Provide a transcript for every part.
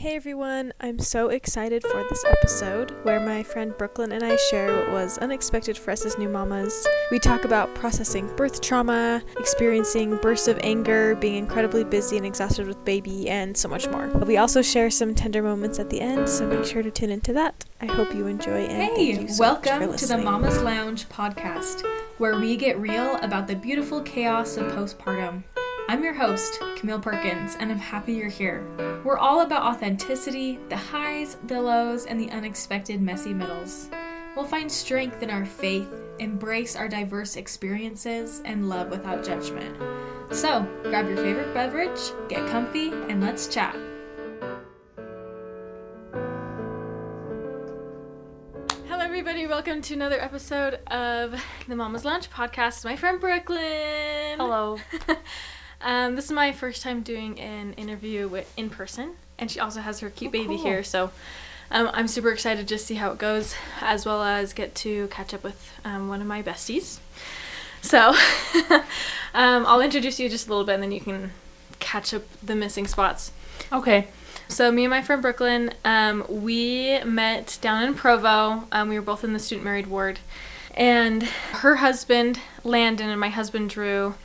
Hey everyone, I'm so excited for this episode where my friend Brooklynn and I share what was unexpected for us as new mamas. We talk about processing birth trauma, experiencing bursts of anger, being incredibly busy and exhausted with baby, and so much more. We also share some tender moments at the end, so make sure to tune into that. I hope you enjoy, and thank you so much for welcome to the listening. Momma Lounge podcast, where we get real about the beautiful chaos of postpartum. I'm your host, Camille Perkins, and I'm happy you're here. We're all about authenticity, the highs, the lows, and the unexpected messy middles. We'll find strength in our faith, embrace our diverse experiences, and love without judgment. So, grab your favorite beverage, get comfy, and let's chat. Hello everybody, welcome to another episode of the Mommas Lounge podcast. My friend Brooklynn. Hello. This is my first time doing an interview in person, and she also has her cute baby cool. here, so I'm super excited to see how it goes, as well as get to catch up with one of my besties. So I'll introduce you just a little bit, and then you can catch up the missing spots. Okay. So me and my friend Brooklynn, we met down in Provo. We were both in the student married ward, and her husband Landon and my husband Drew,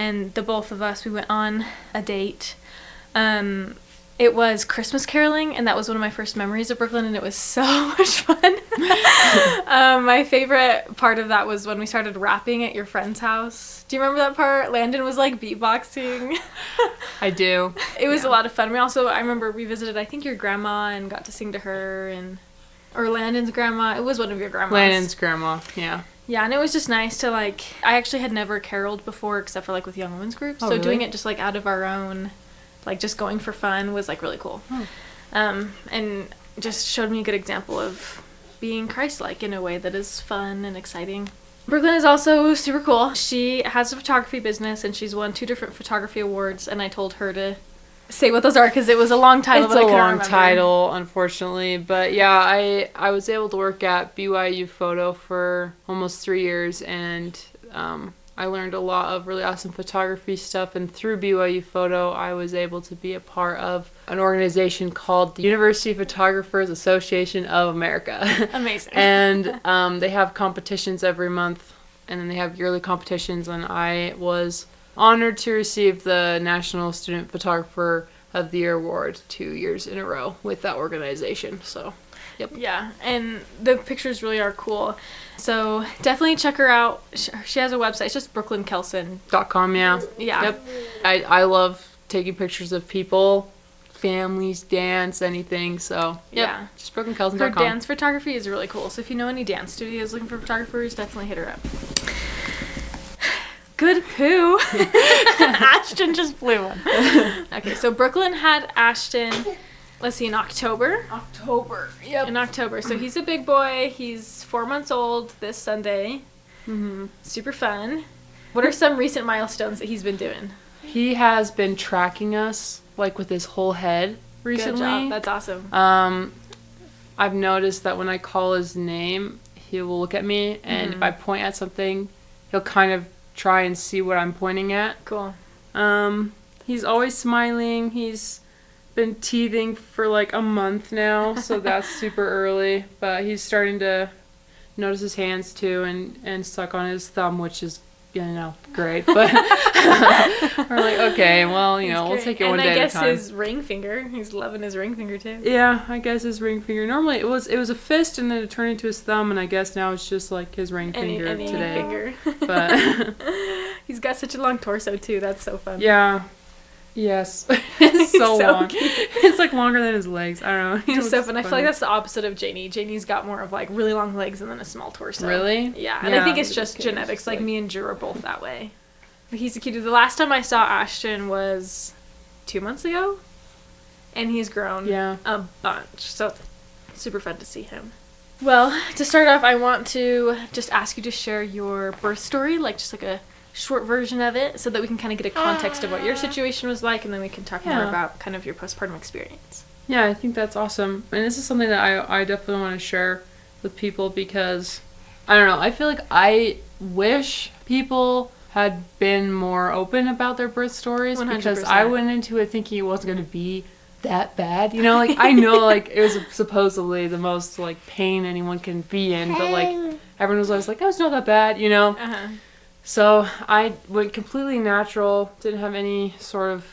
and the both of us, we went on a date. It was Christmas caroling, and that was one of my first memories of Brooklyn, and it was so much fun. My favorite part of that was when we started rapping at your friend's house. Do you remember that part? Landon was like beatboxing. I do. It was a lot of fun. I remember we visited, I think, your grandma and got to sing to her, or Landon's grandma. It was one of your grandmas. Landon's grandma, yeah. Yeah, and it was just nice to, I actually had never caroled before except for, with young women's groups. Oh, so really? doing it just, out of our own, just going for fun was, really cool. Oh. And just showed me a good example of being Christ-like in a way that is fun and exciting. Brooklynn is also super cool. She has a photography business, and she's won 2 different photography awards, and I told her to say what those are because it was a long title. It's but I a couldn't long remember. title, unfortunately. But yeah, I was able to work at BYU Photo for almost 3 years, and I learned a lot of really awesome photography stuff. And through BYU Photo, I was able to be a part of an organization called the University Photographers Association of America. Amazing. And they have competitions every month, and then they have yearly competitions, and I was honored to receive the National Student Photographer of the Year award 2 years in a row with that organization. So, yep. Yeah, and the pictures really are cool. So definitely check her out. She has a website. It's just BrooklynKelson.com. Yeah. Yeah. Yep. I love taking pictures of people, families, dance, anything. So, yep. Yeah. Just BrooklynKelson.com. Her dance photography is really cool. So if you know any dance studios looking for photographers, definitely hit her up. Good poo. Ashton just blew one. Okay, so Brooklynn had Ashton, let's see, in October. Yep. In October. So he's a big boy. He's 4 months old this Sunday. Mm-hmm. Super fun. What are some recent milestones that he's been doing? He has been tracking us, with his whole head recently. Good job. That's awesome. I've noticed that when I call his name, he will look at me, and if I point at something, he'll kind of try and see what I'm pointing at. Cool. He's always smiling. He's been teething for a month now, so that's super early. But he's starting to notice his hands too, and suck on his thumb, which is great. But we're okay, well, we'll take it one day at a time. And I guess his ring finger. He's loving his ring finger too. Yeah, I guess his ring finger. Normally it was a fist, and then it turned into his thumb, and I guess now it's just his ring finger today. Finger. But he's got such a long torso too. That's so fun. yeah. Yes. It's so long. Cute. It's longer than his legs. I don't know. Just so fun. I feel like that's the opposite of Janie. Janie's got more of really long legs and then a small torso. Really? Yeah. And I think it's just genetics. Me and Drew are both that way. But he's a cutie. The last time I saw Ashton was 2 months ago. And he's grown a bunch. So super fun to see him. Well, to start off, I want to just ask you to share your birth story, just a short version of it, so that we can kind of get a context of what your situation was like, and then we can talk more about kind of your postpartum experience. Yeah, I think that's awesome. And this is something that I definitely want to share with people because, I don't know, I feel like I wish people had been more open about their birth stories 100%. because I went into it thinking it wasn't going to be that bad, you know, like I know like it was supposedly the most like pain anyone can be in, but like everyone was always like, oh, it's not that bad, you know. So I went completely natural, didn't have any sort of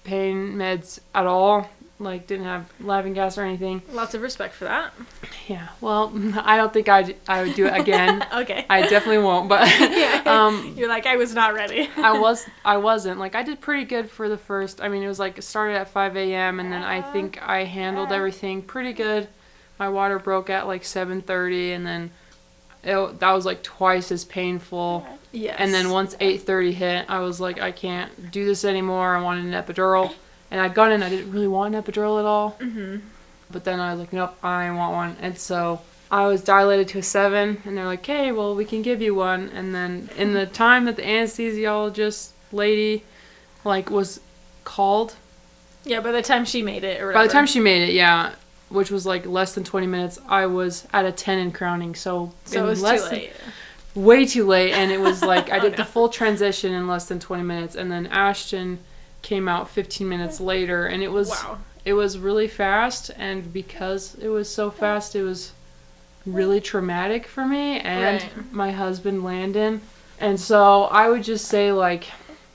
pain meds at all, like didn't have laughing gas or anything. Lots of respect for that. Yeah, well, I don't think I would do it again. Okay. I definitely won't, but You're like, I was not ready. I wasn't. Like, I did pretty good for the first, I mean, it was like, it started at 5 a.m., and then I think I handled everything pretty good. My water broke at like 7:30, and then that was like twice as painful. Yes. And then once 8:30 hit, I was like, I can't do this anymore. I wanted an epidural. And I'd gone in, I didn't really want an epidural at all. But then I was like, nope, I want one. And so I was dilated to a 7, and they're like, okay, well, we can give you one. And then in the time that the anesthesiologist lady, like, was called. Yeah, by the time she made it or whatever. By the time she made it, yeah, which was like less than 20 minutes, I was at a 10 in crowning. So it was too late. Way too late. And it was like, I did the full transition in less than 20 minutes. And then Ashton came out 15 minutes later, and it was it was really fast, and because it was so fast, it was really traumatic for me and my husband Landon. And so I would just say, like,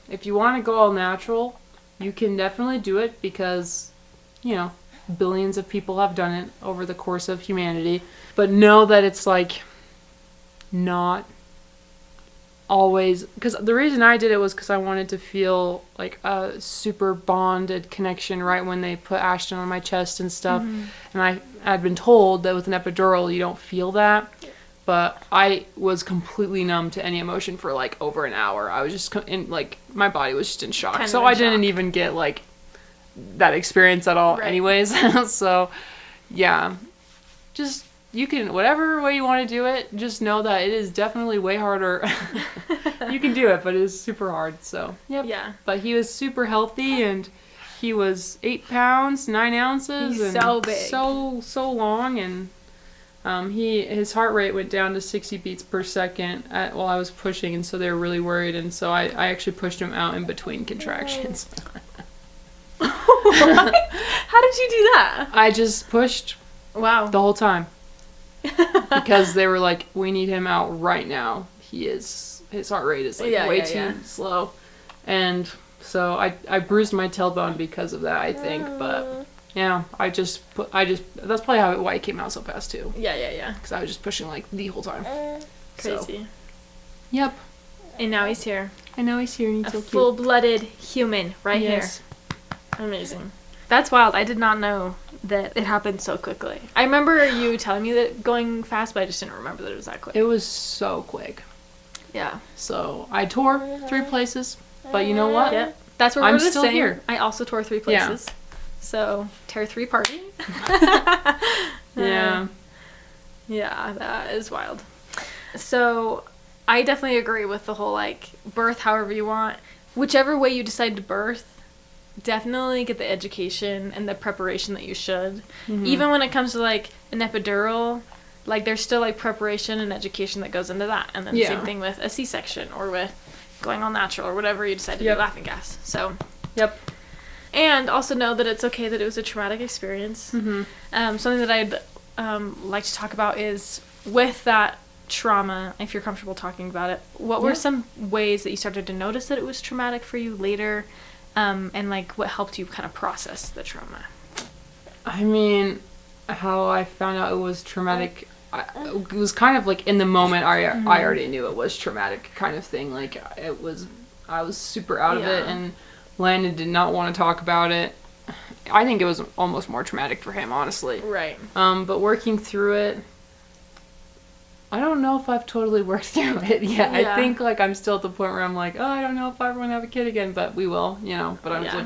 if you want to go all natural, you can definitely do it, because, you know, billions of people have done it over the course of humanity. But know that it's like not always, because the reason I did it was because I wanted to feel like a super bonded connection right when they put Ashton on my chest and stuff. And I had been told that with an epidural you don't feel that, but I was completely numb to any emotion for like over an hour. I was just in, like, my body was just in shock, kind so of in I didn't even get like that experience at all anyways. So yeah, just, you can, whatever way you want to do it, just know that it is definitely way harder. You can do it, but it is super hard. So, yep. Yeah. But he was super healthy, and he was 8 pounds, 9 ounces. He's and so big. So long, and his heart rate went down to 60 beats per second while I was pushing, and so they were really worried, and so I actually pushed him out in between contractions. How did you do that? I just pushed the whole time. Because they were like, we need him out right now. His heart rate is like way too slow. And so I bruised my tailbone because of that, I think. But yeah, that's probably why it came out so fast too. Yeah. Because I was just pushing like the whole time. Crazy. So, yep. And now he's here. I know he's here, and he's so cute. Full-blooded human here. Amazing. That's wild. I did not know that it happened so quickly. I remember you telling me that going fast, but I just didn't remember that it was that quick. It was so quick. Yeah. So I tore 3 places, but you know what? Yeah. That's where I'm we're the still same. here. I also tore 3 places. So tear 3 party. Yeah. Yeah, that is wild. So I definitely agree with the whole, like, birth however you want. Whichever way you decide to birth, definitely get the education and the preparation that you should. Even when it comes to, like, an epidural, like, there's still, like, preparation and education that goes into that. And then same thing with a C-section or with going all natural or whatever you decide to do, laughing gas. So, and also know that it's okay that it was a traumatic experience. Something that I'd like to talk about is with that trauma, if you're comfortable talking about it, what were some ways that you started to notice that it was traumatic for you later? And, like, what helped you kind of process the trauma? I mean, how I found out it was traumatic, it was kind of like in the moment I already knew it was traumatic kind of thing. Like, I was super out of it, and Landon did not want to talk about it. I think it was almost more traumatic for him, honestly. Right. But working through it, I don't know if I've totally worked through it yet. I think, like, I'm still at the point where I'm like, oh, I don't know if I ever want to have a kid again, but we will, you know. But I'm just like,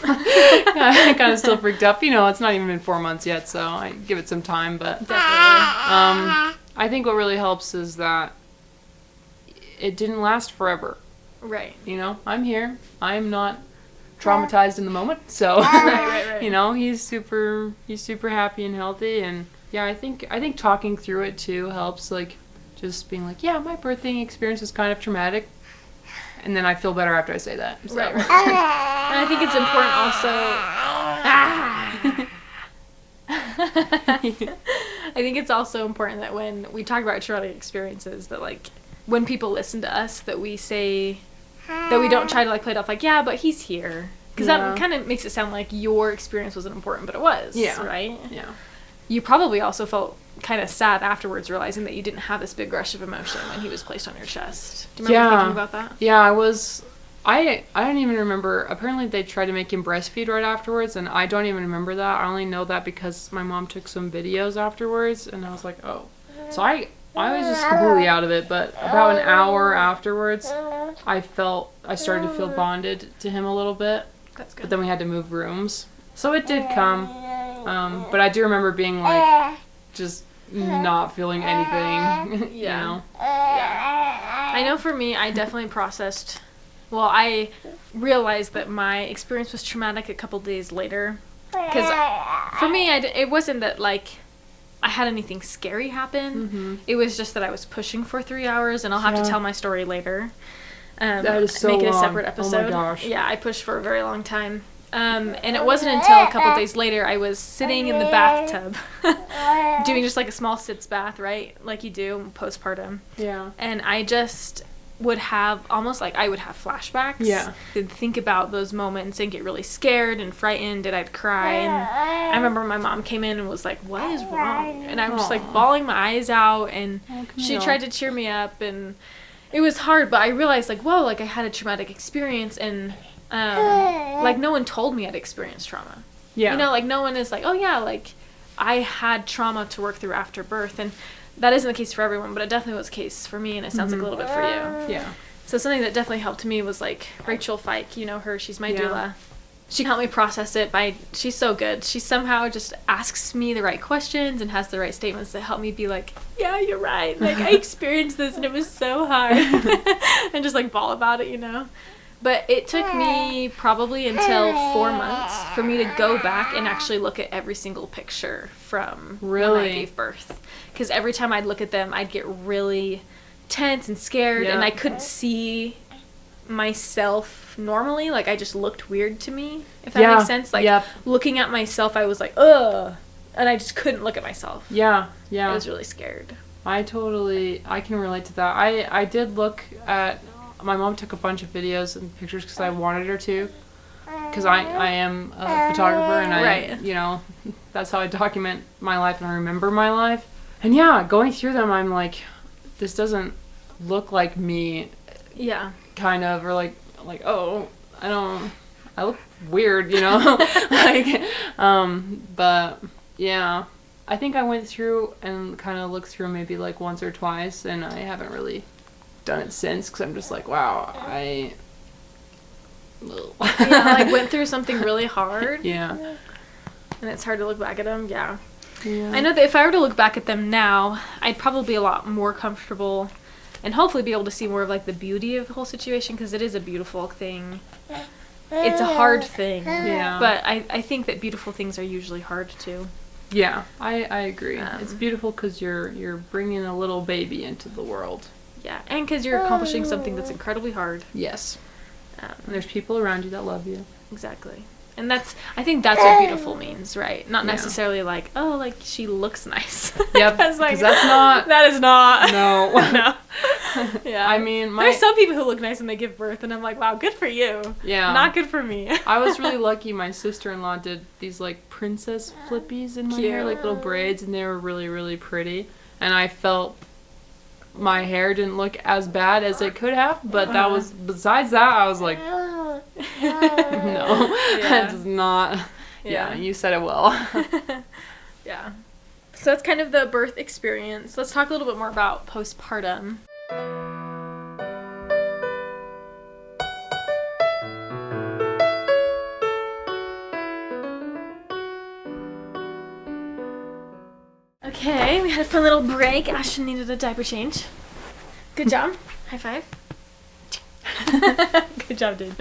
I kind of still freaked up. You know, it's not even been 4 months yet, so I give it some time. But definitely, I think what really helps is that it didn't last forever. Right. You know, I'm here. I'm not traumatized in the moment, so right. You know, he's super happy and healthy, and yeah, I think talking through it too helps, like, just being like, yeah, my birthing experience was kind of traumatic, and then I feel better after I say that. So. Right. And I think it's important also I think it's also important that when we talk about traumatic experiences, that like when people listen to us, that we say that we don't try to like play it off like, yeah, but he's here, because that kind of makes it sound like your experience wasn't important, but it was. Right. Yeah. You probably also felt kind of sad afterwards, realizing that you didn't have this big rush of emotion when he was placed on your chest. Do you remember thinking about that? Yeah, I don't even remember. Apparently they tried to make him breastfeed right afterwards, and I don't even remember that. I only know that because my mom took some videos afterwards, and I was like, oh. So I was just completely out of it, but about an hour afterwards, I started to feel bonded to him a little bit. That's good. But then we had to move rooms. So it did come. But I do remember being like, just not feeling anything, you know? Yeah. I know for me, I definitely processed... Well, I realized that my experience was traumatic a couple days later. Because for me, it wasn't that, like, I had anything scary happen. Mm-hmm. It was just that I was pushing for 3 hours, and I'll have to tell my story later. That is so Make it a long. separate episode. Oh my gosh. Yeah, I pushed for a very long time. And it wasn't until a couple days later I was sitting in the bathtub doing just like a small sitz bath, right? Like you do postpartum. Yeah. And I just would have almost like I would have flashbacks. Yeah. I'd think about those moments and get really scared and frightened, and I'd cry. And I remember my mom came in and was like, "What is wrong?" And I'm just like bawling my eyes out, and she tried to cheer me up, and it was hard, but I realized like, whoa, like I had a traumatic experience, and like no one told me I'd experienced trauma. Yeah. You know, like no one is like, oh yeah, like I had trauma to work through after birth, and that isn't the case for everyone, but it definitely was the case for me, and it sounds like a little bit for you. Yeah. So something that definitely helped me was like Rachel Fike, you know her, she's my doula. She helped me process it she's so good. She somehow just asks me the right questions and has the right statements that help me be like, yeah, you're right. Like I experienced this and it was so hard. And just like bawl about it, you know. But it took me probably until 4 months for me to go back and actually look at every single picture from when I gave birth. Because every time I'd look at them, I'd get really tense and scared, and I couldn't see myself normally. Like, I just looked weird to me, if that makes sense. Like, looking at myself, I was like, ugh. And I just couldn't look at myself. Yeah. I was really scared. I can relate to that. I did look at... My mom took a bunch of videos and pictures because I wanted her to. Because I am a photographer, and you know, that's how I document my life and I remember my life. And yeah, going through them, I'm like, this doesn't look like me. Yeah. Kind of, or like, oh, I look weird, you know? But yeah, I think I went through and kind of looked through maybe like once or twice, and I haven't really done it since, because I'm just like, wow, like went through something really hard. Yeah. And it's hard to look back at them. Yeah. I know that if I were to look back at them now, I'd probably be a lot more comfortable and hopefully be able to see more of like the beauty of the whole situation, because it is a beautiful thing. It's a hard thing. Yeah. But I think that beautiful things are usually hard too. Yeah, I agree. It's beautiful because you're bringing a little baby into the world. Yeah, and because you're accomplishing something that's incredibly hard. Yes. And there's people around you that love you. Exactly. And I think that's what beautiful means, right? Not necessarily like, oh, like she looks nice. Yep. Because that's not. That is not. No. No. Yeah. I mean, there's some people who look nice when they give birth, and I'm like, wow, good for you. Yeah. Not good for me. I was really lucky. My sister-in-law did these like princess flippies in my hair, like little braids, and they were really, really pretty. And I felt my hair didn't look as bad as it could have, but besides that, I was like, no, that does not. Yeah, you said it well. Yeah. So that's kind of the birth experience. Let's talk a little bit more about postpartum. Okay, we had a fun little break. Ashton needed a diaper change. Good job. High five. Good job, dude.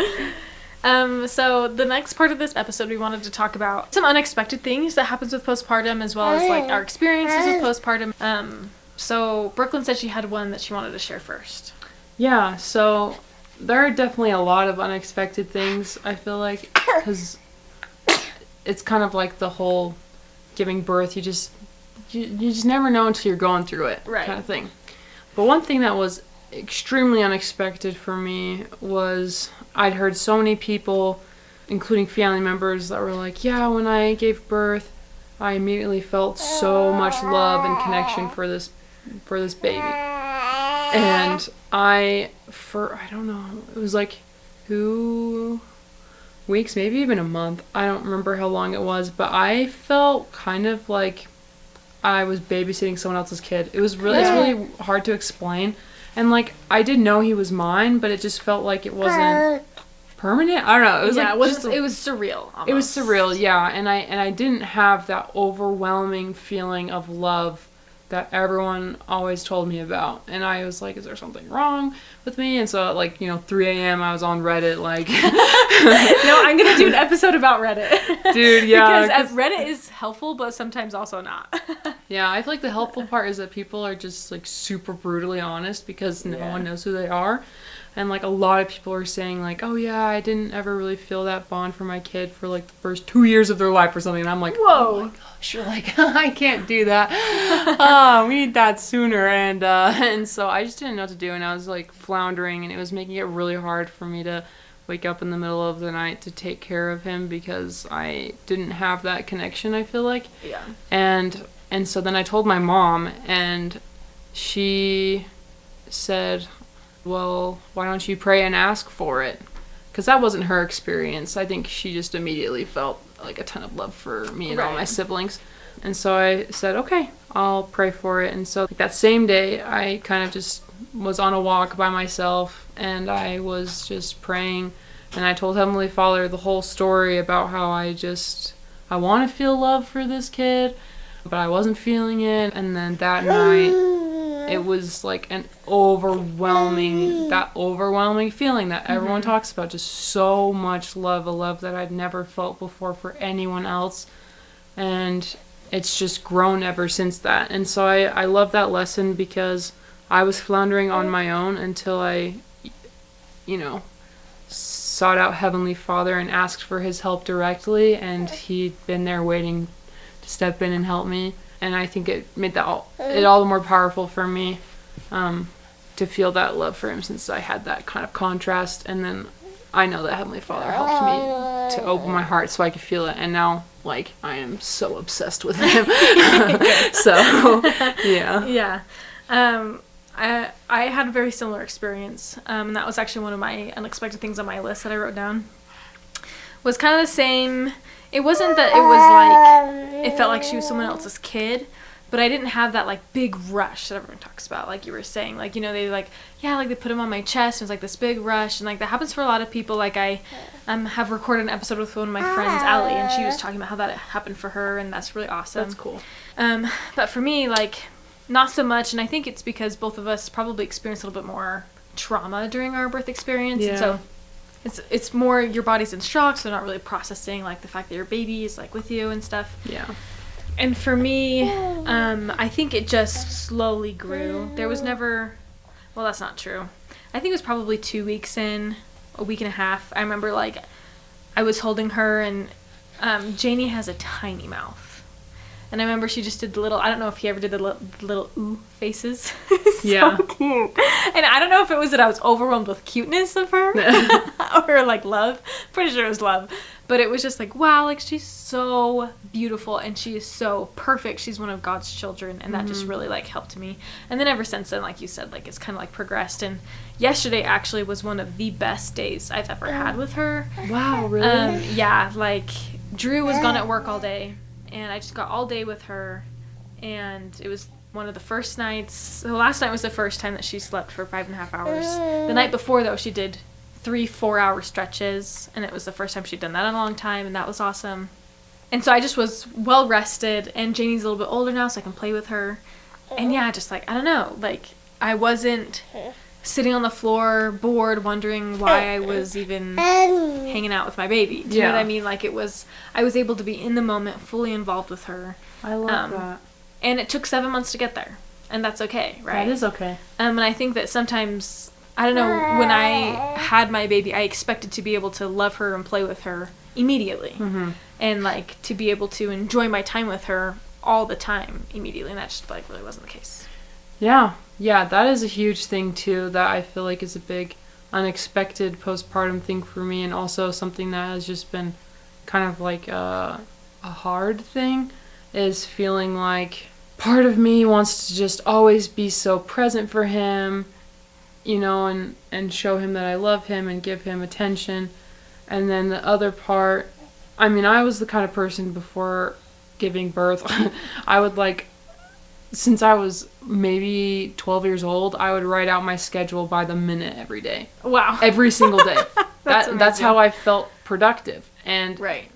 So the next part of this episode, we wanted to talk about some unexpected things that happens with postpartum, as well as like our experiences with postpartum. So Brooklyn said she had one that she wanted to share first. Yeah, so there are definitely a lot of unexpected things, I feel like, because it's kind of like the whole giving birth. You just never know until you're going through it, Right. kind of thing. But one thing that was extremely unexpected for me was I'd heard so many people, including family members, that were like, yeah, when I gave birth, I immediately felt so much love and connection for this baby. And I don't know, it was like 2 weeks, maybe even a month. I don't remember how long it was, but I felt kind of like I was babysitting someone else's kid. It's really hard to explain. And like, I did know he was mine, but it just felt like it wasn't permanent. I don't know. It was it was surreal. Almost. It was surreal, yeah. And I didn't have that overwhelming feeling of love that everyone always told me about. And I was like, is there something wrong with me? And so at like, 3 a.m. I was on Reddit like No, I'm gonna do an episode about Reddit. Dude, yeah. Because Reddit is helpful, but sometimes also not. Yeah, I feel like the helpful part is that people are just like super brutally honest because no one knows who they are. And like a lot of people are saying like, oh yeah, I didn't ever really feel that bond for my kid for like the first 2 years of their life or something. And I'm like, whoa, oh my gosh, you're like, I can't do that. We need that sooner. And so I just didn't know what to do. And I was like floundering, and it was making it really hard for me to wake up in the middle of the night to take care of him because I didn't have that connection, I feel like. Yeah. And so then I told my mom, and she said, well, why don't you pray and ask for it? Because that wasn't her experience. I think she just immediately felt like a ton of love for me and all my siblings. And so I said, okay, I'll pray for it. And so like, that same day, I kind of just was on a walk by myself, and I was just praying. And I told Heavenly Father the whole story about how I want to feel love for this kid, but I wasn't feeling it. And then that night, it was like an overwhelming feeling that everyone talks about. Just so much love, a love that I'd never felt before for anyone else. And it's just grown ever since that. And so I love that lesson because I was floundering on my own until I, sought out Heavenly Father and asked for his help directly. And he'd been there waiting to step in and help me. And I think it made it all the more powerful for me to feel that love for him, since I had that kind of contrast. And then I know that Heavenly Father helped me to open my heart so I could feel it. And now, like, I am so obsessed with him. So, yeah. Yeah. I had a very similar experience. And that was actually one of my unexpected things on my list that I wrote down. Was kind of the same. It wasn't that it was like, it felt like she was someone else's kid, but I didn't have that like big rush that everyone talks about, like you were saying, like, they like, yeah, like they put him on my chest, and it was like this big rush, and like that happens for a lot of people. Like I have recorded an episode with one of my friends, Allie, and she was talking about how that happened for her, and that's really awesome. That's cool. But for me, like, not so much, and I think it's because both of us probably experienced a little bit more trauma during our birth experience, and so it's more your body's in shock, so not really processing like the fact that your baby is like with you and stuff. Yeah. And for me, I think it just slowly grew. There was never, well, that's not true. I think it was probably 2 weeks in, a week and a half. I remember like I was holding her, and Janie has a tiny mouth. And I remember she just did the little, I don't know if he ever did the little ooh faces. So cute. And I don't know if it was that I was overwhelmed with cuteness of her or like love. Pretty sure it was love. But it was just like, wow, like she's so beautiful and she is so perfect. She's one of God's children. And that just really like helped me. And then ever since then, like you said, like it's kind of like progressed. And yesterday actually was one of the best days I've ever had with her. Wow, really? Yeah, like Drew was gone at work all day. And I just got all day with her, and it was one of the first nights. The last night was the first time that she slept for 5.5 hours. The night before, though, she did 3 4-hour stretches, and it was the first time she'd done that in a long time, and that was awesome. And so I just was well rested, and Janie's a little bit older now, so I can play with her. And yeah, just like, I don't know, like I wasn't sitting on the floor, bored, wondering why I was even hanging out with my baby. Do you know what I mean? Like I was able to be in the moment, fully involved with her. I love that. And it took 7 months to get there. And that's okay, right? That is okay. And I think that sometimes, I don't know, when I had my baby, I expected to be able to love her and play with her immediately. Mm-hmm. And, like, to be able to enjoy my time with her all the time immediately. And that just, like, really wasn't the case. Yeah. Yeah, that is a huge thing, too, that I feel like is a big unexpected postpartum thing for me, and also something that has just been kind of like a hard thing, is feeling like part of me wants to just always be so present for him, you know, and show him that I love him and give him attention. And then the other part, I mean, I was the kind of person before giving birth, I would like, since I was maybe 12 years old, I would write out my schedule by the minute every day. Wow. Every single day. That's amazing. how I felt productive. And Right.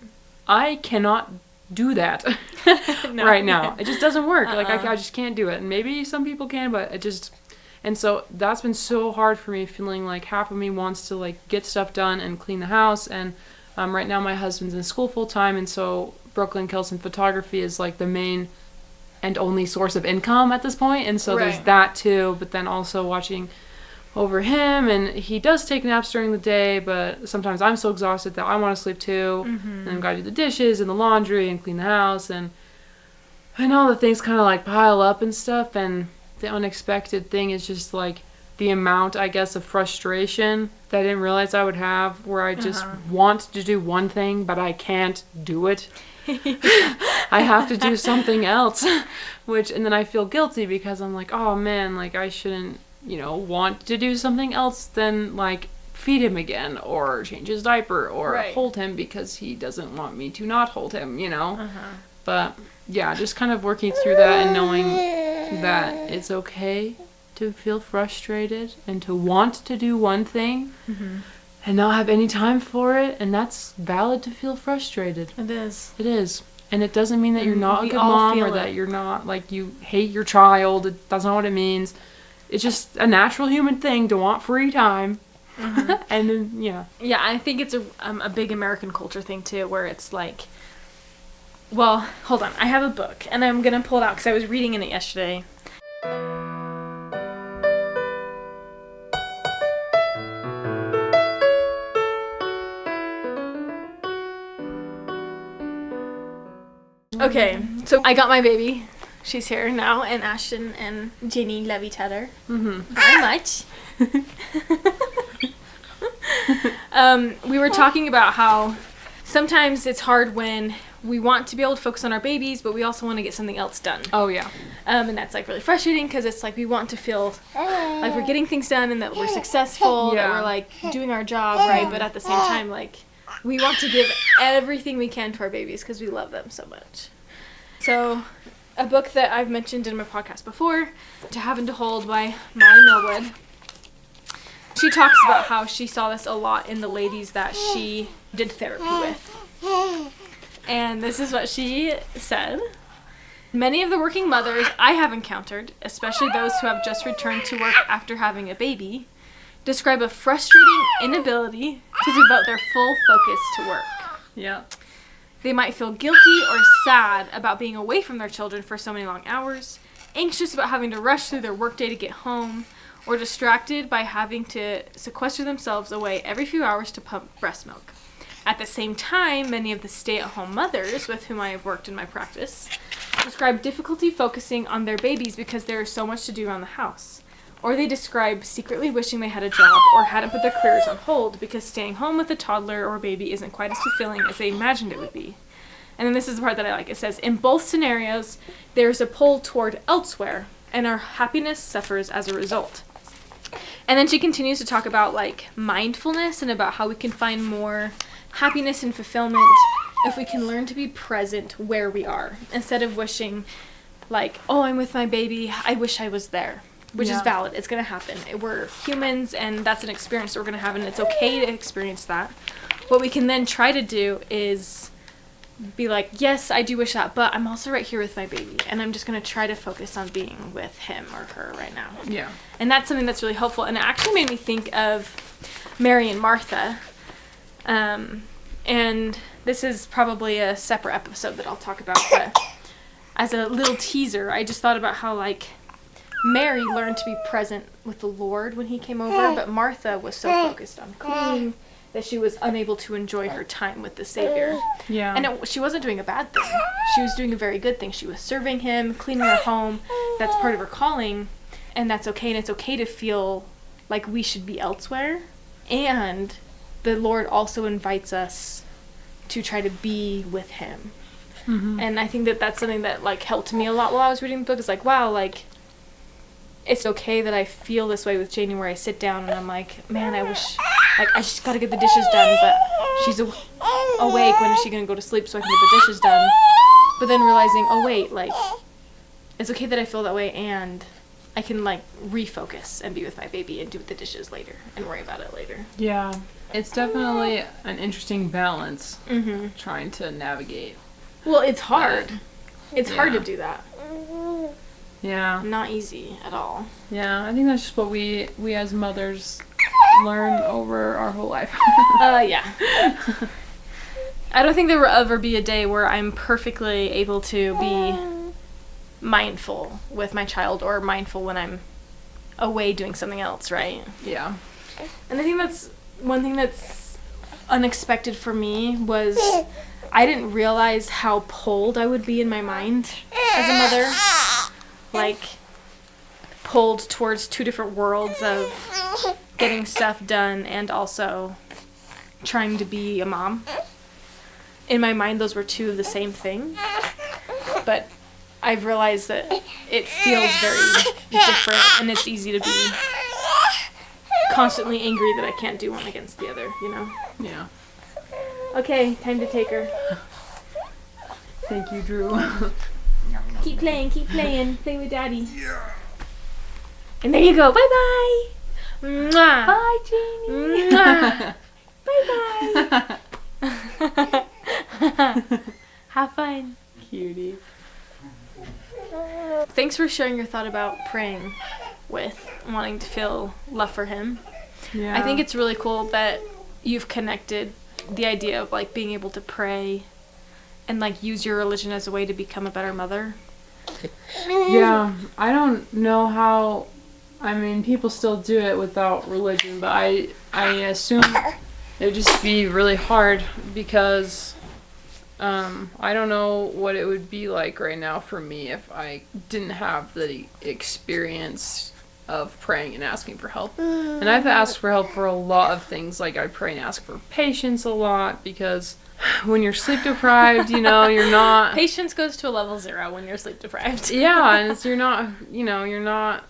I cannot do that No. right now. It just doesn't work. Like, I just can't do it. And maybe some people can, but it just... And so that's been so hard for me, feeling like half of me wants to, like, get stuff done and clean the house. And right now my husband's in school full time, and so Brooklyn, Kelson photography is, like, the main and only source of income at this point. And so there's Right. that, too. But then also watching over him, and he does take naps during the day, but sometimes I'm so exhausted that I want to sleep, too. Mm-hmm. And I've got to do the dishes and the laundry and clean the house. And all the things kind of, like, pile up and stuff. And the unexpected thing is just, like, the amount, I guess, of frustration that I didn't realize I would have, where I just want to do one thing, but I can't do it. I have to do something else, and then I feel guilty because I'm like, oh man, like, I shouldn't, you know, want to do something else than, like, feed him again, or change his diaper, or Right. hold him because he doesn't want me to not hold him, you know? But yeah, just kind of working through that and knowing that it's okay to feel frustrated and to want to do one thing and not have any time for it, and that's valid to feel frustrated. It is. It is. And it doesn't mean that you're not a we good all mom, feel or that it. you're not, like, you hate your child. That's not what it means. It's just a natural human thing to want free time. And then, yeah. Yeah, I think it's a big American culture thing, too, where it's like... Well, hold on. I have a book, and I'm going to pull it out because I was reading in it yesterday. Okay, so I got my baby. She's here now, and Ashton and Jenny love each other very much. We were talking about how sometimes it's hard when we want to be able to focus on our babies, but we also want to get something else done. Oh, yeah. And that's, like, really frustrating because it's like we want to feel like we're getting things done and that we're successful, that we're, like, doing our job, right? But at the same time, like, we want to give everything we can to our babies because we love them so much. So, a book that I've mentioned in my podcast before, To Have and to Hold by Molly Millwood. She talks about how she saw this a lot in the ladies that she did therapy with. And this is what she said. Many of the working mothers I have encountered, especially those who have just returned to work after having a baby, describe a frustrating inability to devote their full focus to work. Yeah. They might feel guilty or sad about being away from their children for so many long hours, anxious about having to rush through their workday to get home, or distracted by having to sequester themselves away every few hours to pump breast milk. At the same time, many of the stay-at-home mothers with whom I have worked in my practice describe difficulty focusing on their babies because there is so much to do around the house. Or they describe secretly wishing they had a job or hadn't put their careers on hold because staying home with a toddler or baby isn't quite as fulfilling as they imagined it would be. And then this is the part that I like. It says, in both scenarios, there's a pull toward elsewhere, and our happiness suffers as a result. And then she continues to talk about, like, mindfulness and about how we can find more happiness and fulfillment if we can learn to be present where we are instead of wishing, like, oh, I'm with my baby, I wish I was there. Which is valid. It's going to happen. We're humans, and that's an experience that we're going to have, and it's okay to experience that. What we can then try to do is be like, yes, I do wish that, but I'm also right here with my baby, and I'm just going to try to focus on being with him or her right now. Yeah. And that's something that's really helpful, and it actually made me think of Mary and Martha. And this is probably a separate episode that I'll talk about, but as a little teaser, I just thought about how, like, Mary learned to be present with the Lord when he came over, but Martha was so focused on cleaning that she was unable to enjoy her time with the Savior. Yeah. And she wasn't doing a bad thing. She was doing a very good thing. She was serving him, cleaning her home. That's part of her calling, and that's okay. And it's okay to feel like we should be elsewhere. And the Lord also invites us to try to be with him. Mm-hmm. And I think that that's something that, like, helped me a lot while I was reading the book. It's like, wow, like, it's okay that I feel this way with Janie, where I sit down and I'm like, man, I wish, like, I just gotta get the dishes done, but she's awake. When is she gonna go to sleep so I can get the dishes done? But then realizing, oh wait, like, it's okay that I feel that way, and I can, like, refocus and be with my baby and do the dishes later and worry about it later. Yeah. It's definitely an interesting balance, trying to navigate. Well, it's hard. It's hard to do that. Yeah. Not easy at all. Yeah, I think that's just what we as mothers learn over our whole life. Yeah. I don't think there will ever be a day where I'm perfectly able to be mindful with my child or mindful when I'm away doing something else, right? Yeah. And I think that's one thing that's unexpected for me was I didn't realize how pulled I would be in my mind as a mother. Like, pulled towards two different worlds of getting stuff done and also trying to be a mom. In my mind, those were two of the same thing. But I've realized that it feels very different, and it's easy to be constantly angry that I can't do one against the other, you know? Yeah. Okay, time to take her. Thank you, Drew. Keep playing, play with Daddy. And there you go, bye-bye. Mwah. Bye, Jamie. Mwah. Bye-bye. Have fun. Cutie. Thanks for sharing your thought about praying with wanting to feel love for him. Yeah. I think it's really cool that you've connected the idea of, like, being able to pray and, like, use your religion as a way to become a better mother. Yeah, I don't know how, I mean, people still do it without religion, but I assume it would just be really hard because I don't know what it would be like right now for me if I didn't have the experience of praying and asking for help. And I've asked for help for a lot of things. Like, I pray and ask for patience a lot because when you're sleep deprived, you know, you're not... Patience goes to a level 0 when you're sleep deprived. Yeah, and you're not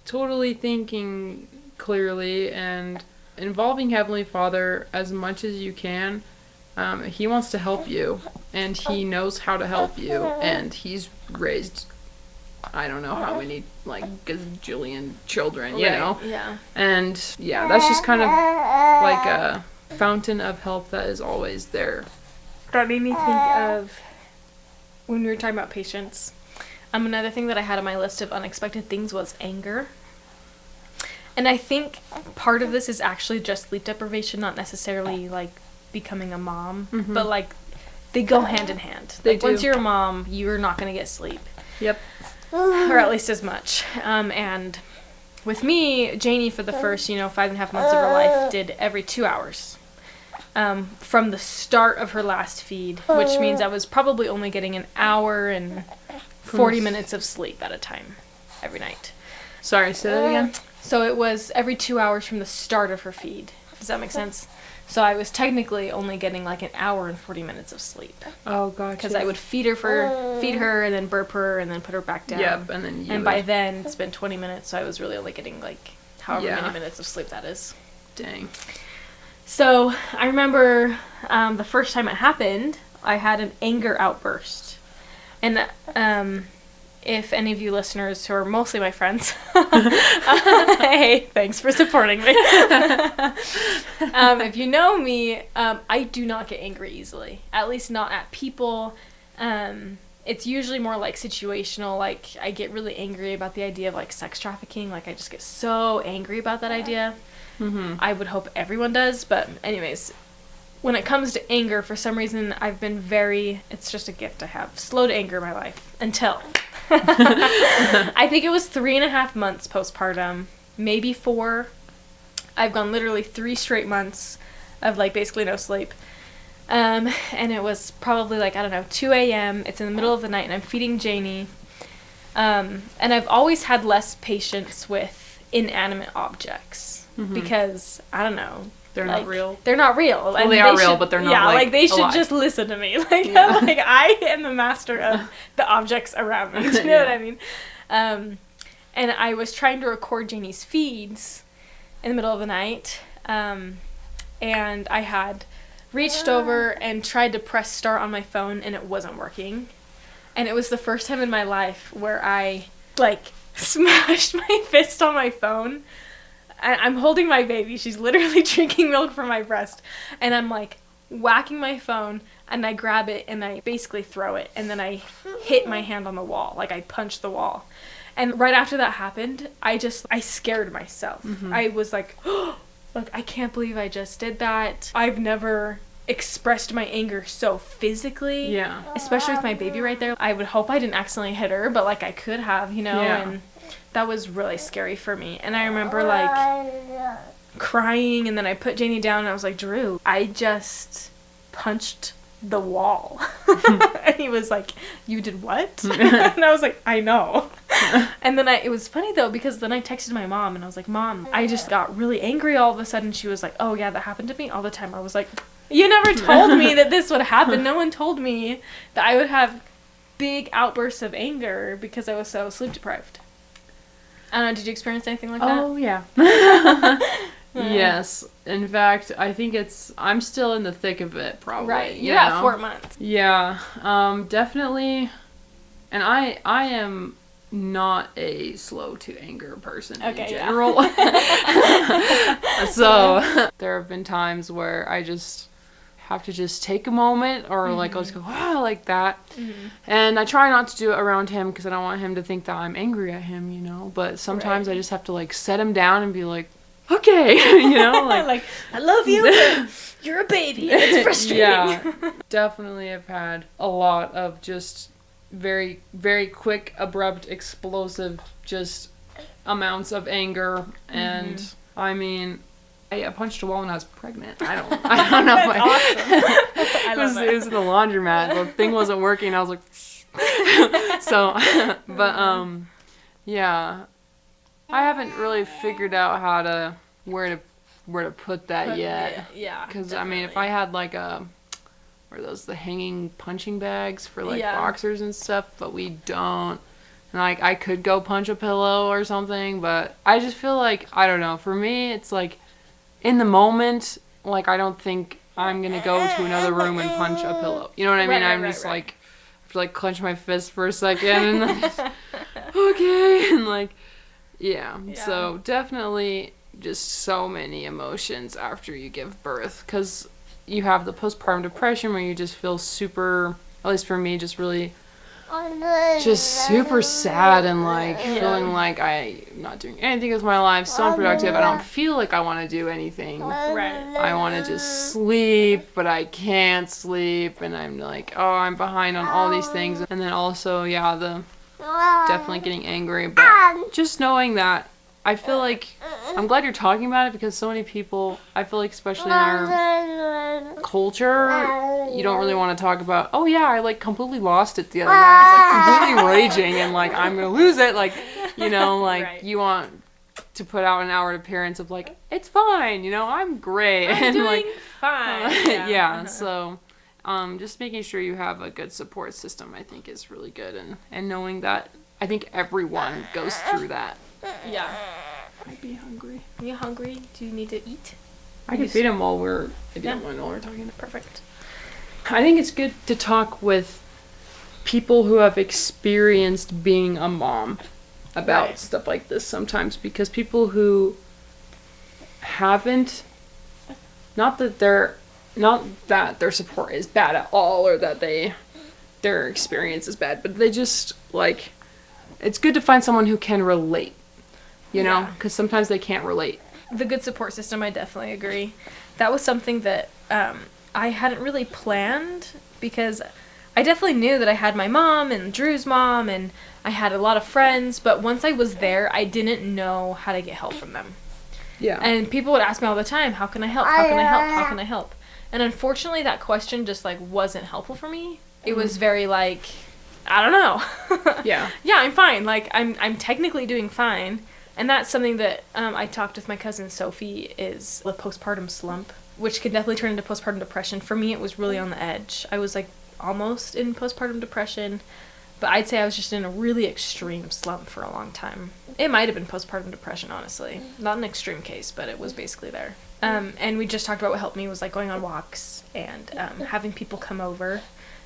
totally thinking clearly, and involving Heavenly Father as much as you can. He wants to help you, and he knows how to help you, and he's raised, I don't know how many, like, gazillion children, you know? Yeah. And, yeah, that's just kind of like a fountain of help that is always there. That made me think of when we were talking about patience. Another thing that I had on my list of unexpected things was anger. And I think part of this is actually just sleep deprivation, not necessarily, like, becoming a mom. Mm-hmm. But, like, they go hand in hand. They like, do. Once you're a mom, you're not going to get sleep. Yep. Or at least as much. And with me, Janie, for the first, 5.5 months of her life, did every 2 hours. From the start of her last feed, which means I was probably only getting an hour and 40 minutes of sleep at a time every night. Sorry, say that again? So it was every 2 hours from the start of her feed. Does that make sense? So I was technically only getting like an hour and 40 minutes of sleep. Oh, gotcha. Because I would feed her and then burp her and then put her back down. Yep, and then And by then it's been 20 minutes, so I was really only getting like however many minutes of sleep that is. Dang. So I remember the first time it happened, I had an anger outburst. And if any of you listeners who are mostly my friends, hey, thanks for supporting me. If you know me, I do not get angry easily, at least not at people. It's usually more like situational, like I get really angry about the idea of like sex trafficking, like I just get so angry about that idea. Mm-hmm. I would hope everyone does, but anyways, when it comes to anger, for some reason, I've been it's just a gift I have, slow to anger in my life, until I think it was 3.5 months postpartum, maybe 4. I've gone literally 3 straight months of like basically no sleep. And it was probably like, I don't know, 2 a.m. It's in the middle of the night and I'm feeding Janie. And I've always had less patience with inanimate objects because, I don't know. They're not real. They're not real. Well, they are real, but they're not, like, they should alive. just listen to me. Like, like, I am the master of the objects around me. Do you know what I mean? And I was trying to record Janie's feeds in the middle of the night. And I had reached over and tried to press start on my phone, and it wasn't working. And it was the first time in my life where I, like, smashed my fist on my phone. I'm holding my baby. She's literally drinking milk from my breast. And I'm, like, whacking my phone, and I grab it, and I basically throw it. And then I hit my hand on the wall. Like, I punched the wall. And right after that happened, I scared myself. I was like, oh, look, I can't believe I just did that. I've never expressed my anger so physically. Yeah. Especially with my baby right there. I would hope I didn't accidentally hit her, but, like, I could have, you know? Yeah. And that was really scary for me. And I remember, like, crying, and then I put Janie down, and I was like, Drew, I just punched the wall. And he was like, you did what? And I was like, I know. And then it was funny, though, because then I texted my mom, and I was like, Mom, I just got really angry all of a sudden. She was like, oh, yeah, that happened to me all the time. I was like, you never told me that this would happen. No one told me that I would have big outbursts of anger because I was so sleep deprived. I don't know, did you experience anything like that? Oh, yeah. Yes. In fact, I think I'm still in the thick of it, probably. Right. You're at 4 months. Yeah. Definitely. And I am not a slow to anger person in general. Yeah. So there have been times where I just have to just take a moment, or like I'll just go, wow, like that. And I try not to do it around him because I don't want him to think that I'm angry at him, you know. But sometimes I just have to, like, set him down and be like, okay, you know, like I love you, but you're a baby. It's frustrating. Yeah, definitely have had a lot of just very, very quick, abrupt, explosive, just amounts of anger. And I mean, I punched a wall when I was pregnant. I don't know. That's awesome. I love it was in the laundromat. The thing wasn't working. I was like, so, but yeah. I haven't really figured out where to put that yet. Yeah. Because I mean, if I had like the hanging punching bags for like boxers and stuff, but we don't. And like I could go punch a pillow or something, but I just feel like, I don't know. For me, it's like in the moment, like I don't think I'm gonna go to another room and punch a pillow. You know what I mean? I'm just like, I have to like clench my fist for a second and then okay, and like. Yeah, so definitely just so many emotions after you give birth, because you have the postpartum depression where you just feel super, at least for me, just really, just super sad and like feeling like I'm not doing anything with my life, so unproductive. I don't feel like I want to do anything. Right. I want to just sleep, but I can't sleep, and I'm like, oh, I'm behind on all these things. And then also, definitely getting angry, but just knowing that, I feel like, I'm glad you're talking about it, because so many people, I feel like especially in our culture, you don't really want to talk about, oh yeah, I like completely lost it the other night, I was like completely raging and like I'm gonna lose it, like, you know, like you want to put out an outward appearance of like, it's fine, you know, I'm great. I'm doing fine. So just making sure you have a good support system, I think, is really good, and knowing that I think everyone goes through that. Yeah. I'd be hungry. Are you hungry? Do you need to eat? I can feed him while we're talking. Perfect. I think it's good to talk with people who have experienced being a mom about stuff like this sometimes, because people who haven't, not that their support is bad at all, or that their experience is bad, but they just, like, it's good to find someone who can relate, you know, because sometimes they can't relate. The good support system, I definitely agree. That was something that I hadn't really planned, because I definitely knew that I had my mom and Drew's mom, and I had a lot of friends, but once I was there, I didn't know how to get help from them. Yeah. And people would ask me all the time, how can I help? How can I help? How can I help? And unfortunately, that question just, like, wasn't helpful for me. It was very, like, I don't know. Yeah. Yeah, I'm fine. Like, I'm technically doing fine. And that's something that I talked with my cousin Sophie, is the postpartum slump, which could definitely turn into postpartum depression. For me, it was really on the edge. I was, like, almost in postpartum depression, but I'd say I was just in a really extreme slump for a long time. It might have been postpartum depression, honestly. Not an extreme case, but it was basically there. And we just talked about what helped me was, like, going on walks and having people come over,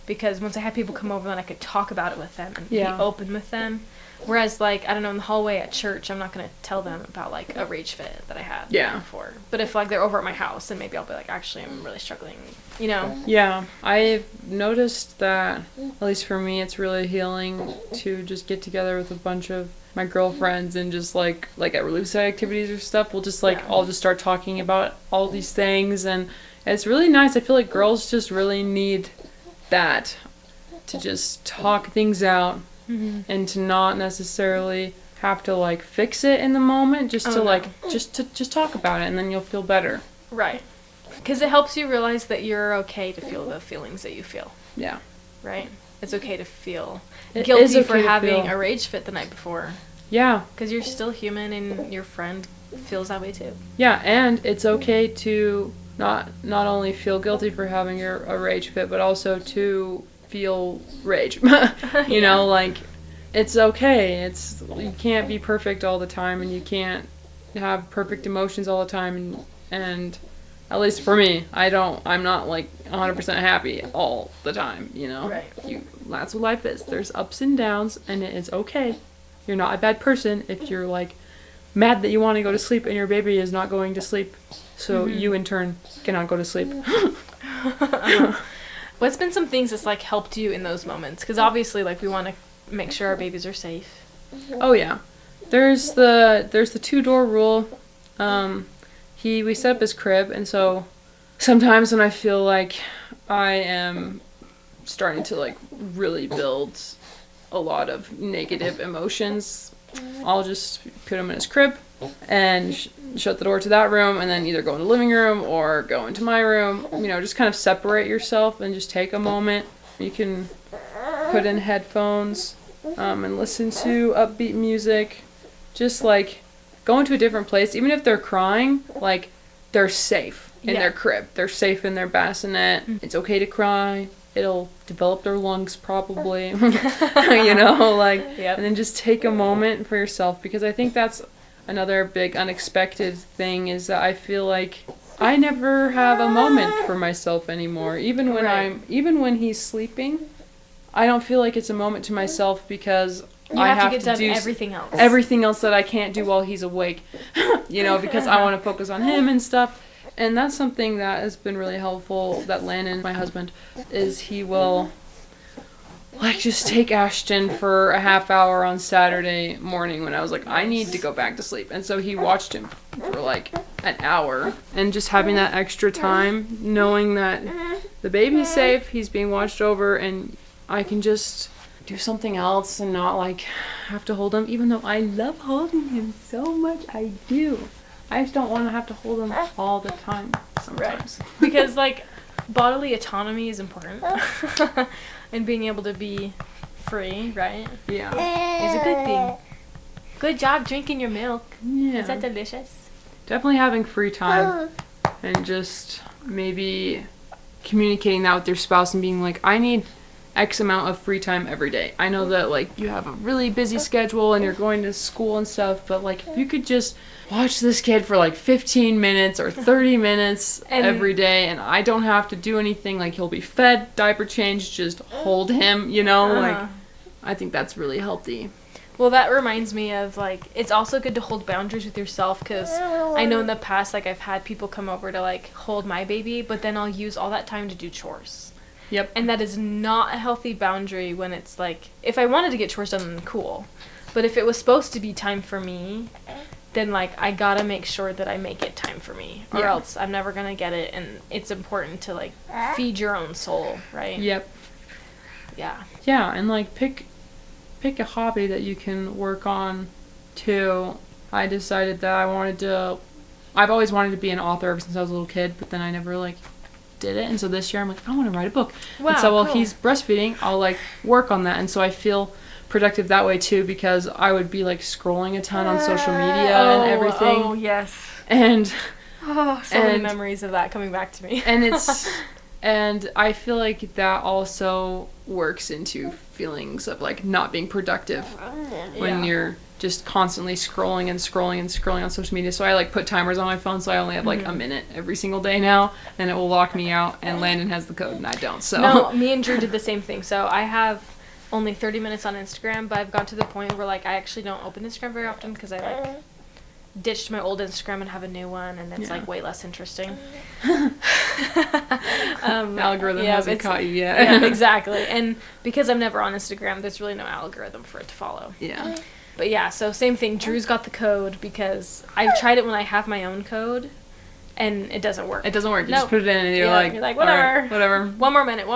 because once I had people come over, then I could talk about it with them and be open with them. Whereas, like, I don't know, in the hallway at church, I'm not going to tell them about, like, a rage fit that I had before. But if, like, they're over at my house, then maybe I'll be like, actually, I'm really struggling, you know? Yeah. I've noticed that, at least for me, it's really healing to just get together with a bunch of my girlfriends and just, like at relief site activities or stuff, we'll just, like, all just start talking about all these things. And it's really nice. I feel like girls just really need that, to just talk things out. Mm-hmm. And to not necessarily have to, like, fix it in the moment, just just talk about it, and then you'll feel better. Right. Because it helps you realize that you're okay to feel the feelings that you feel. Yeah. Right? It's okay to feel guilty for having a rage fit the night before. Yeah. Because you're still human, and your friend feels that way too. Yeah, and it's okay to not only feel guilty for having a rage fit, but also to feel rage. You know, like, it's okay. You can't be perfect all the time, and you can't have perfect emotions all the time, and at least for me, I'm not, like, 100% happy all the time, you know? Right. That's what life is. There's ups and downs, and it is okay. You're not a bad person if you're, like, mad that you want to go to sleep and your baby is not going to sleep, so you in turn cannot go to sleep. What's been some things that's, like, helped you in those moments? Because obviously, like, we want to make sure our babies are safe. Oh, yeah. There's the 2-door rule. We set up his crib, and so sometimes when I feel like I am starting to, like, really build a lot of negative emotions, I'll just put him in his crib and shut the door to that room, and then either go in the living room or go into my room. You know, just kind of separate yourself and just take a moment. You can put in headphones and listen to upbeat music. Just, like, go into a different place. Even if they're crying, like, they're safe in their crib. They're safe in their bassinet. It's okay to cry. It'll develop their lungs probably. You know, like, and then just take a moment for yourself, because I think that's another big unexpected thing, is that I feel like I never have a moment for myself anymore. Even when he's sleeping, I don't feel like it's a moment to myself, because I have to get done everything else that I can't do while he's awake. You know, because I want to focus on him and stuff. And that's something that has been really helpful, that Landon, my husband, is he will, like, just take Ashton for a half hour on Saturday morning when I was like, I need to go back to sleep. And so he watched him for, like, an hour. And just having that extra time, knowing that the baby's safe, he's being watched over, and I can just do something else and not, like, have to hold him, even though I love holding him so much. I do. I just don't want to have to hold him all the time sometimes. Right. Because, like, bodily autonomy is important. And being able to be free, right? Yeah. Is a good thing. Good job drinking your milk. Yeah. Is that delicious? Definitely having free time and just maybe communicating that with your spouse and being like, I need X amount of free time every day. I know that, like, you have a really busy schedule and you're going to school and stuff, but, like, if you could just watch this kid for, like, 15 minutes or 30 minutes every day, and I don't have to do anything, like, he'll be fed, diaper changed, just hold him, you know, like, I think that's really healthy. Well, that reminds me of, like, it's also good to hold boundaries with yourself, because I know in the past, like, I've had people come over to, like, hold my baby, but then I'll use all that time to do chores. Yep. And that is not a healthy boundary when it's, like, if I wanted to get chores done, then cool. But if it was supposed to be time for me, then, like, I gotta make sure that I make it time for me, or else I'm never gonna get it. And it's important to, like, feed your own soul, right? Yep. Yeah. Yeah, and, like, pick a hobby that you can work on too. I decided that I wanted to I've always wanted to be an author ever since I was a little kid, but then I never, like, did it. And so this year I'm like, I want to write a book. Wow, and so while cool. he's breastfeeding, I'll, like, work on that. And so I feel productive that way, too, because I would be, like, scrolling a ton on social media and everything. Oh, yes. And... Oh, so many memories of that coming back to me. And it's... And I feel like that also works into feelings of, like, not being productive when you're just constantly scrolling and scrolling and scrolling on social media. So I, like, put timers on my phone, so I only have, like, a minute every single day now, and it will lock me out, and Landon has the code, and I don't, so. No, me and Drew did the same thing. So I have only 30 minutes on Instagram, but I've got to the point where, like, I actually don't open Instagram very often because I, like, ditched my old Instagram and have a new one, and it's like way less interesting. The algorithm hasn't caught you yet. Yeah, exactly. And because I'm never on Instagram, there's really no algorithm for it to follow. Yeah. But yeah, so same thing. Drew's got the code because I've tried it when I have my own code, and it doesn't work. It doesn't work. You just put it in, and you're like, whatever. Right, whatever. One more minute.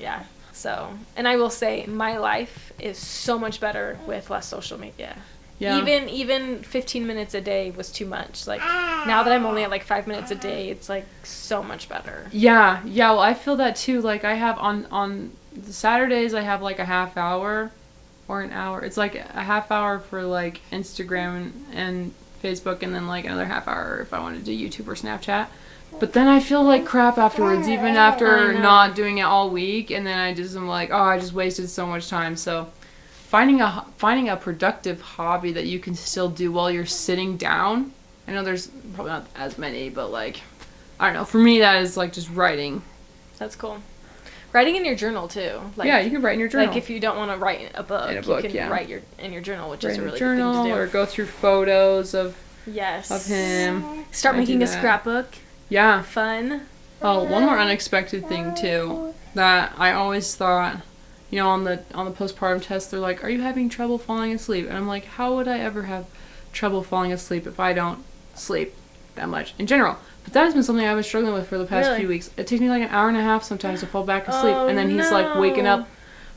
Yeah. So, and I will say, my life is so much better with less social media. Yeah. Even 15 minutes a day was too much. Like, now that I'm only at, like, 5 minutes a day, it's, like, so much better. Yeah. Well, I feel that, too. Like, I have on the Saturdays, I have, like, a half hour or an hour. It's, like, a half hour for, like, Instagram and Facebook, and then, like, another half hour if I want to do YouTube or Snapchat. But then I feel like crap afterwards, even after not doing it all week, and then I just am like, oh, I just wasted so much time, so... Finding a productive hobby that you can still do while you're sitting down. I know there's probably not as many, but, like, I don't know. For me, that is, like, just writing. That's cool. Writing in your journal, too. Like, yeah, you can write in your journal. Like, if you don't want to write a book, you can write in your journal, which is a really good thing to do. Or go through photos of him. Start making a scrapbook. Yeah. Fun. Oh, one more unexpected thing, too, that I always thought... You know, on the postpartum test, they're like, are you having trouble falling asleep? And I'm like, how would I ever have trouble falling asleep if I don't sleep that much in general? But that has been something I've been struggling with for the past few weeks. It takes me like an hour and a half sometimes to fall back asleep. And then he's like waking up,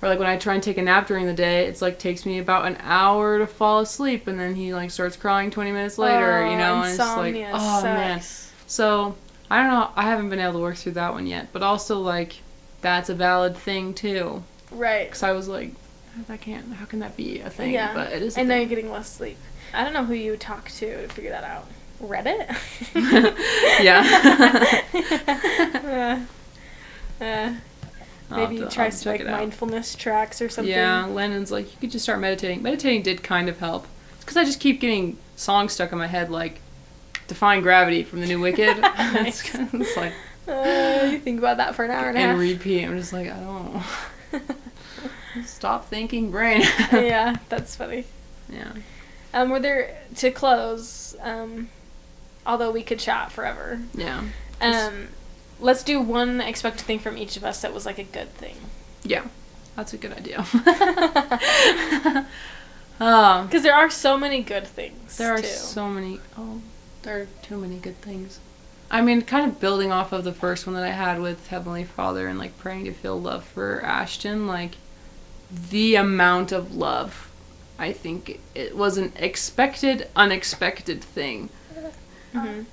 or like when I try and take a nap during the day, it's like takes me about an hour to fall asleep. And then he like starts crying 20 minutes later, you know, and it's like, oh man. So I don't know, I haven't been able to work through that one yet. But also like, that's a valid thing too. Right. Because I was like, how can that be a thing? Yeah. But it is. And now you're getting less sleep. I don't know who you would talk to figure that out. Reddit? Yeah. Maybe you try some like mindfulness tracks or something. Yeah, Lennon's like, you could just start meditating. Meditating did kind of help. It's because I just keep getting songs stuck in my head, like Defying Gravity from the new Wicked. Nice. It's like... you think about that for an hour and a half. And repeat. I'm just like, I don't know. Stop thinking, brain. Yeah, that's funny. Yeah. Were there, to close, although we could chat forever. Yeah. Let's do one expected thing from each of us that was like a good thing. Yeah. That's a good idea. Because there are so many good things. There are so many. Oh, there are too many good things. I mean, kind of building off of the first one that I had with Heavenly Father and, like, praying to feel love for Ashton, like, the amount of love, I think it was an unexpected thing. Mm-hmm.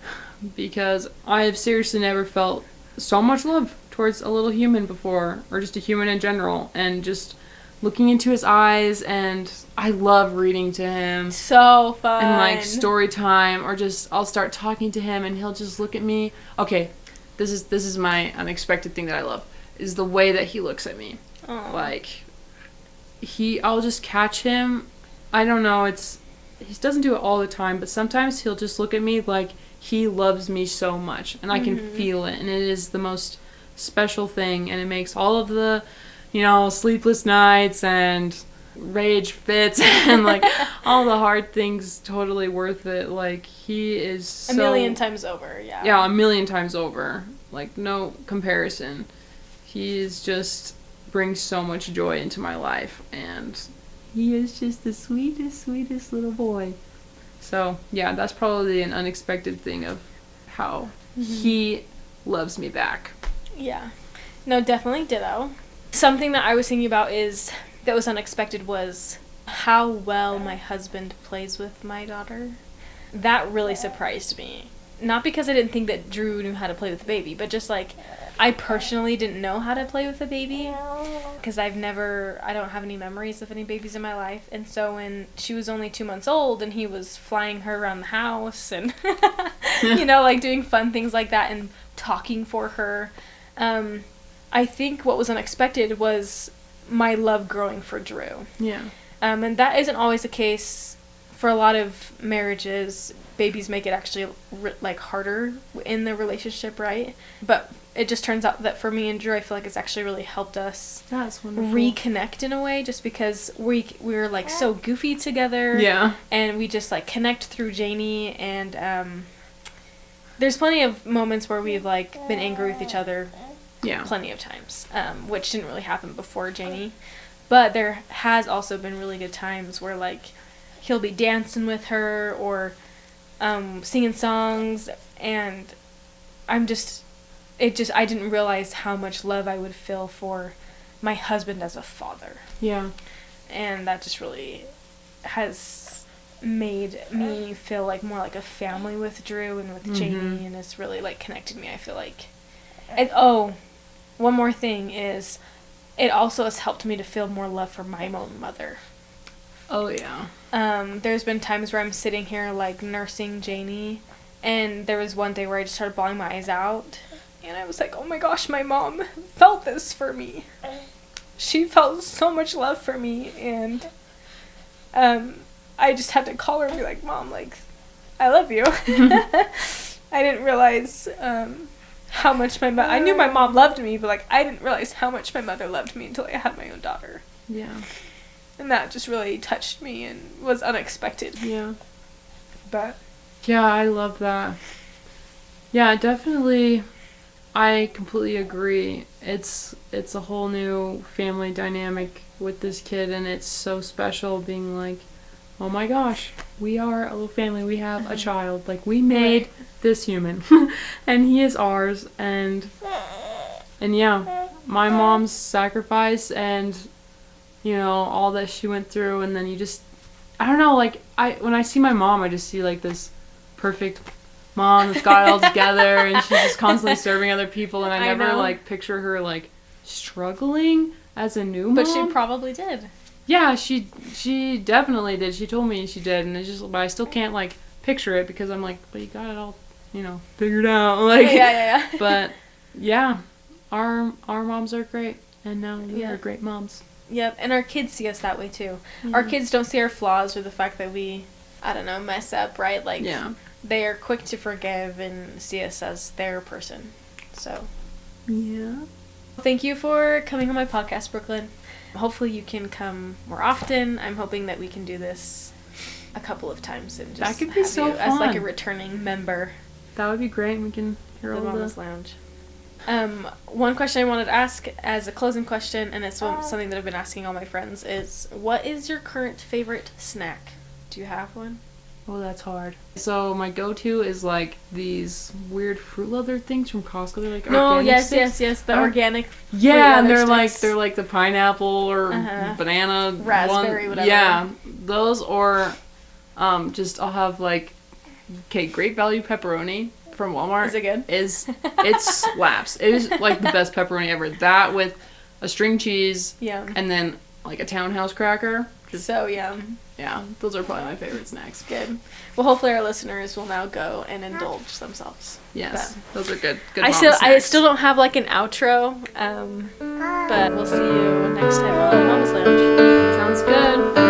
Because I have seriously never felt so much love towards a little human before, or just a human in general, and just looking into his eyes, and I love reading to him. So fun. And, like, story time, or just, I'll start talking to him, and he'll just look at me. Okay, this is my unexpected thing that I love, is the way that he looks at me. Aww. Like, I'll just catch him. I don't know, he doesn't do it all the time, but sometimes he'll just look at me like he loves me so much, and I can feel it, and it is the most special thing, and it makes all of the, you know, sleepless nights and rage fits and, like, all the hard things totally worth it. Like, he is so... A million times over, yeah. Yeah, a million times over. Like, no comparison. He is just... brings so much joy into my life, and he is just the sweetest little boy. So, yeah, that's probably an unexpected thing of how he loves me back. Yeah. No, definitely ditto. Something that I was thinking about that was unexpected was how well my husband plays with my daughter. that really surprised me. Not because I didn't think that Drew knew how to play with the baby, but just like I personally didn't know how to play with a baby because I don't have any memories of any babies in my life. And so when she was only 2 months old and he was flying her around the house and, you know, like doing fun things like that and talking for her, I think what was unexpected was my love growing for Drew. Yeah. And that isn't always the case for a lot of marriages. Babies make it actually like harder in the relationship, right? But it just turns out that for me and Drew, I feel like it's actually really helped us That's wonderful. reconnect in a way, just because we were like so goofy together. Yeah. And we just like connect through Janie, and there's plenty of moments where we've like been angry with each other. Yeah. Plenty of times, which didn't really happen before Janie. But there has also been really good times where like he'll be dancing with her or singing songs, and I didn't realize how much love I would feel for my husband as a father. Yeah. And that just really has made me feel like more like a family with Drew and with Janie, and it's really like connected me, I feel like. And one more thing is it also has helped me to feel more love for my own mother. Oh, yeah. There's been times where I'm sitting here, like, nursing Janie, and there was one day where I just started bawling my eyes out, and I was like, oh my gosh, my mom felt this for me. She felt so much love for me, and I just had to call her and be like, Mom, like, I love you. I didn't realize how much I knew my mom loved me, but, like, I didn't realize how much my mother loved me until I had my own daughter. Yeah. And that just really touched me and was unexpected. Yeah. But yeah, I love that. Yeah, definitely. I completely agree. It's a whole new family dynamic with this kid, and it's so special being like, oh my gosh, we are a little family. We have a child. Like, we made this human, and he is ours. And yeah, my mom's sacrifice and, you know, all that she went through, and then you just, I don't know, like, when I see my mom, I just see, like, this perfect mom that's got it all together, and she's just constantly serving other people, and I never, like, picture her, like, struggling as a new mom. But she probably did. Yeah, she definitely did. She told me she did, and it's just, but I still can't, like, picture it, because I'm like, but you got it all, you know, figured out, like, yeah. But, yeah, our moms are great, and now we are great moms. Yep, and our kids see us that way too. Yeah. Our kids don't see our flaws or the fact that we, I don't know, mess up, right? Like, they are quick to forgive and see us as their person. So, yeah. Thank you for coming on my podcast, Brooklyn. Hopefully you can come more often. I'm hoping that we can do this a couple of times and just that could be so fun. As like a returning member. That would be great, and we can hear all the Mommas Lounge. One question I wanted to ask as a closing question, and it's something that I've been asking all my friends, is what is your current favorite snack? Do you have one? Oh, that's hard. So my go-to is like these weird fruit leather things from Costco. They're like organic sticks. yes, the organic. Yeah, and sticks. they're like the pineapple or banana, raspberry, whatever. Yeah, those or I'll have like great value pepperoni from Walmart. Is it good? It slaps. It is like the best pepperoni ever. That with a string cheese. Yum. And then like a Townhouse cracker. So yum. Yeah, those are probably my favorite snacks. Good. Well, hopefully our listeners will now go and indulge themselves. Yes, those are good. I still don't have like an outro, but we'll see you next time on Momma's Lounge. Sounds good.